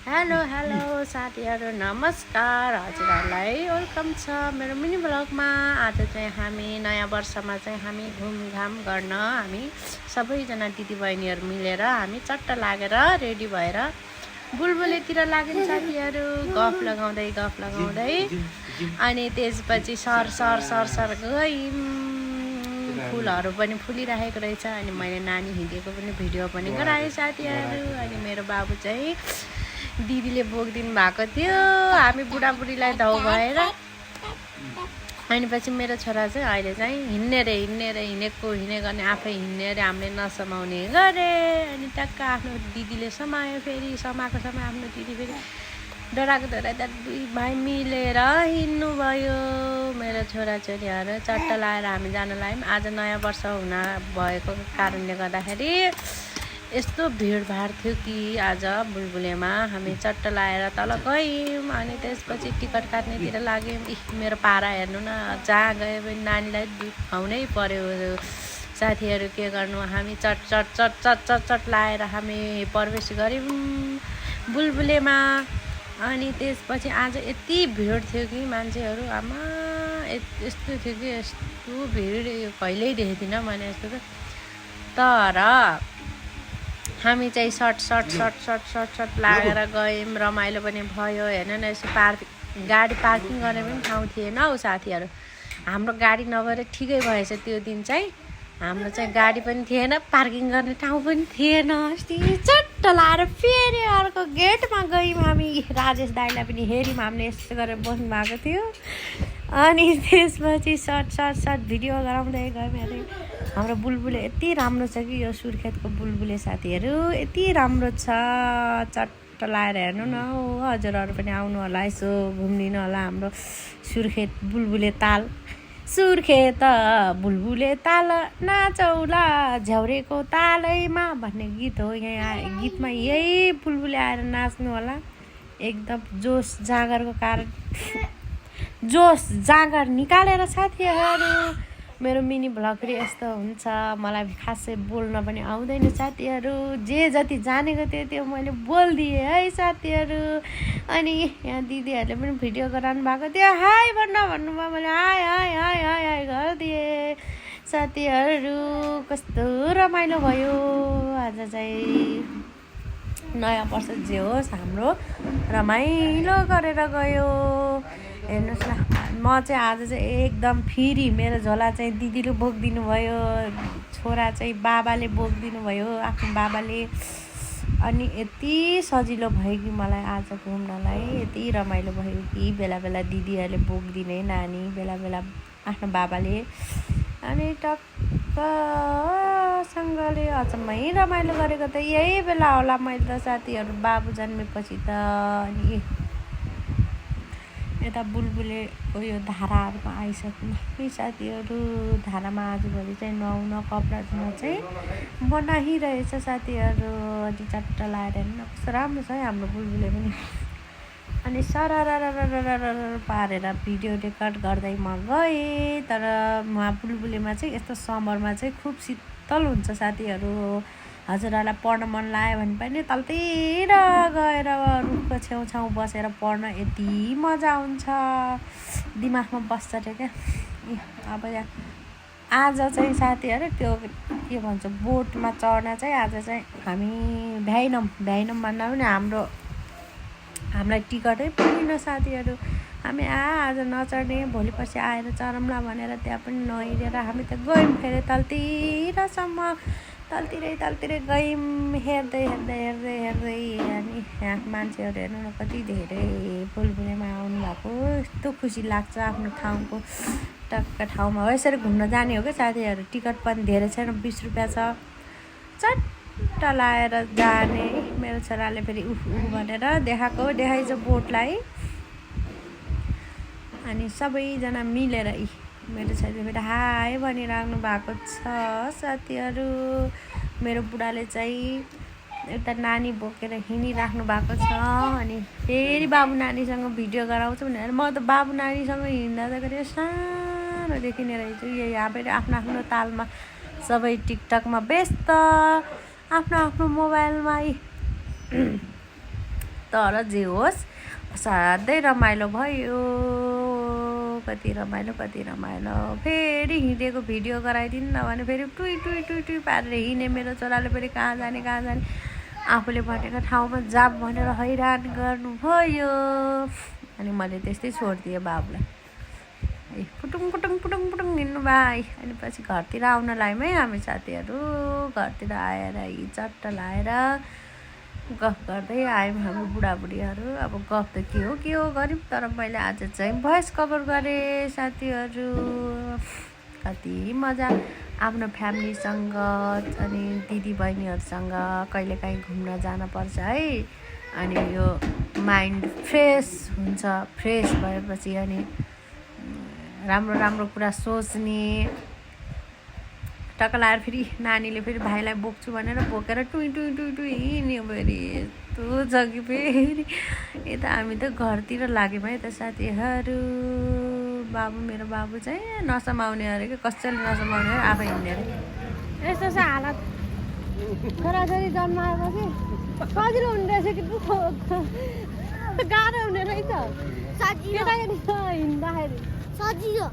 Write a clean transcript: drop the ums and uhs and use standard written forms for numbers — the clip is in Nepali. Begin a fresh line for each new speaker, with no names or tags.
हेलो हेलो साथीहरू नमस्कार हजुरहरूलाई वेलकम छ मेरो मिनी ब्लगमा। आज चाहिँ हामी नयाँ वर्षमा चाहिँ हामी घुमघाम गर्न हामी सबैजना दिदीबहिनीहरू मिलेर हामी चट्ट लागेर रेडी भएर बुलबुलेतिर लाग्यौँ साथीहरू। गफ लगाउँदै अनि त्यसपछि सर सर सर सर गयौँ। फुलहरू पनि फुलिरहेको रहेछ अनि मैले नानी हिँडेको पनि भिडियो पनि गराएँ साथीहरू। अनि मेरो बाबु चाहिँ दिदीले बोकिदिनु भएको थियो, हामी बुढाबुढीलाई धौ भएर। अनि पछि मेरो छोरा चाहिँ अहिले चाहिँ हिँड्ने गर्ने आफै हिँड्ने रे, हामीले नसमाउने गरे। अनि टक्क आफ्नो दिदीले समायो, फेरि समाएको समय आफ्नो दिदी फेरि डराएको दुई भाइ मिलेर हिँड्नुभयो। मेरो छोराछोरीहरू चट्ट लाएर हामी जान लाग्यौँ। आज नयाँ वर्ष हुन भएको कारणले गर्दाखेरि यस्तो भिडभाड थियो कि आज बुलबुलेमा हामी चट्ट लाएर तल गयौँ। अनि त्यसपछि टिकट काट्नेतिर लाग्यौँ। मेरो पारा हेर्नु न, जहाँ गयो भने नानीलाई दुध खुवाउनै पर्यो साथीहरू। के गर्नु, हामी चट चट चट चट चट चट लाएर हामी प्रवेश गऱ्यौँ बुलबुलेमा। अनि त्यसपछि आज यति भिड थियो कि मान्छेहरू, आमा यस्तो थियो कि यस्तो भिड कहिल्यै देखेको थिइनँ मैले यस्तो त। तर हामी चाहिँ सर्ट लागेर गयौँ, रमाइलो पनि भयो। हेर्नु न, यसो गाडी पार्किङ गर्ने पनि ठाउँ थिएन हौ साथीहरू। हाम्रो गाडी नगएर ठिकै भएछ त्यो दिन चाहिँ। हाम्रो चाहिँ गाडी पनि थिएन, पार्किङ गर्ने ठाउँ पनि थिएन। अस्ति चट्ट लाएर फेरि अर्को गेटमा गयौँ हामी। राजेश दाइलाई पनि हेऱ्यौँ, हामीले यस्तो गरेर बस्नु भएको थियो। अनि त्यसपछि सर्ट भिडियो गराउँदै गयौँ। अरे हाम्रो बुलबुले यति राम्रो छ कि यो सुर्खेतको बुलबुले साथीहरू यति राम्रो छ। चट्ट लाएर हेर्नु न हो, हजुरहरू पनि आउनु होला, यसो घुम्दिनु होला हाम्रो सुर्खेत बुलबुले ताल। सुर्खेत बुलबुले ताल नाचौला झ्याउरेको तालैमा भन्ने गीत हो। यहाँ गीतमा यही बुलबुले आएर नाच्नु होला। एकदम जोस जागरको कारण जोस जागर निकालेर साथीहरू। मेरो मिनी भ्लग फेरि यस्तो हुन्छ, मलाई खासै बोल्न पनि आउँदैन साथीहरू। जे जति जानेको थियो त्यो मैले बोलिदिएँ है साथीहरू। अनि यहाँ दिदीहरूले पनि भिडियो गराउनु भएको थियो, हाई भन्नुभयो, मैले high high high high high गरिदिएँ साथीहरू। कस्तो रमाइलो भयो आज चाहिँ। नयाँ वर्ष जे होस् हाम्रो रमाइलो गरेर गयो। हेर्नुहोस् न, म चाहिँ आज चाहिँ एकदम फ्री। मेरो झोला चाहिँ दिदीले बोकिदिनु भयो, छोरा चाहिँ बाबाले बोकिदिनु भयो, आफ्नो बाबाले। अनि यति सजिलो भयो कि मलाई आज घुम्नलाई, यति रमाइलो भयो कि बेला बेला दिदीहरूले बोकिदिने नानी, बेला बेला आफ्नो बाबाले। अनि टक्कसँगले अचम्मै रमाइलो गरेको त यही बेला होला मैले त साथीहरू, बाबु जन्मेपछि त। अनि यता बुलबुले उयो धाराहरूमा आइसक्नु है साथीहरू। धारामा आजभोलि चाहिँ नुहाउन कपडा धुन चाहिँ बनाइरहेछ साथीहरू। अनि चट्ट लाएर हेर्नु कस्तो राम्रो छ है हाम्रो बुलबुले पनि। अनि सरर पारेर भिडियो रेकर्ड गर्दै म गएँ। तर उहाँ बुलबुलेमा चाहिँ यस्तो समरमा चाहिँ खुब शीतल हुन्छ साथीहरू। हजुरहरूलाई पढ्न मन लाग्यो भने पनि तलतिर गएर रुखको छेउछाउ बसेर पढ्न यति मजा आउँछ, दिमागमा बस्छ अरे क्या। अब यहाँ आज चाहिँ साथीहरू त्यो के भन्छ बोटमा चढ्न चाहिँ आज चाहिँ हामी भ्याइनौँ भन्दा पनि हामीलाई टिकटै पुगेन साथीहरू। हामी आज नचढ्ने, भोलि पर्सि आएर चढौँला भनेर त्यहाँ पनि नहिँडेर हामी त गयौँ फेरि तलतिरसम्म। तलतिरै गयौँ, हेर्दै। अनि यहाँ मान्छेहरू हेर्नु न कति धेरै बुलबुलेमा आउनु भएको। यस्तो खुसी लाग्छ आफ्नो ठाउँको टक्क ठाउँमा हो यसरी घुम्न जाने हो क्या साथीहरू। टिकट पनि धेरै छैन, 20 रुपियाँ छ। चट्ट लाएर जाने। मेरो छोराले फेरि भनेर देखाइछ बोटलाई। अनि सबैजना मिलेर मेरो छोरीले फेरि हाई भनिराख्नु भएको छ साथीहरू। मेरो बुढाले चाहिँ एउटा नानी बोकेर हिँडिराख्नु भएको छ। अनि फेरि बाबु नानीसँग भिडियो गराउँछु भनेर म त बाबु नानीसँग हिँड्दाखेरि सानोदेखि नै रहेछु। यहाँ फेरि आफ्नो तालमा सबै टिकटकमा व्यस्त, आफ्नो मोबाइलमा तर जे होस् असाध्यै रमाइलो भयो। कति रमाइलो फेरि हिँडेको भिडियो गराइदिनु न भने फेरि टुई टुई टुई टुई पारेर हिँडे मेरो छोराले फेरि कहाँ जाने आफूले भनेको ठाउँमा जाप भनेर हैरान गर्नुभयो। अनि मैले त्यस्तै छोडिदिएँ बाबुलाई। पुटुङ पुटुङ पुटुङ पुटुङ हिँड्नु भाइ। अनि पछि घरतिर आउन लाग्यौँ है हामी साथीहरू। घरतिर आएर चट्ट लाएर गफ गर्दै आयौँ हामी बुढाबुढीहरू। अब गफ त के हो गऱ्यौँ, तर मैले आज चाहिँ भोइस कभर गरेँ साथीहरू। कति मजा आफ्नो फ्यामिलीसँग अनि दिदीबहिनीहरूसँग कहिलेकाहीँ घुम्न जानुपर्छ है। अनि यो माइन्ड फ्रेस हुन्छ। फ्रेस भएपछि अनि राम्रो कुरा सोच्ने। टक्क लाएर फेरि नानीले फेरि भाइलाई बोक्छु भनेर बोकेर टुई टुई टुई टुई हिँड्यो फेरि। यस्तो छ कि फेरि यता हामी त घरतिर लाग्यौँ है त साथीहरू। मेरो बाबु चाहिँ नसमाउने अरे कि कसैले नसमाउने अरे आफै हिँड्ने अरे। यस्तो छ हालत। छोराछोरी जन्माएपछि सजिलो हुने रहेछ कि गाह्रो हुने रहेछ केटाकेटी हिँड्दाखेरि सजिलो।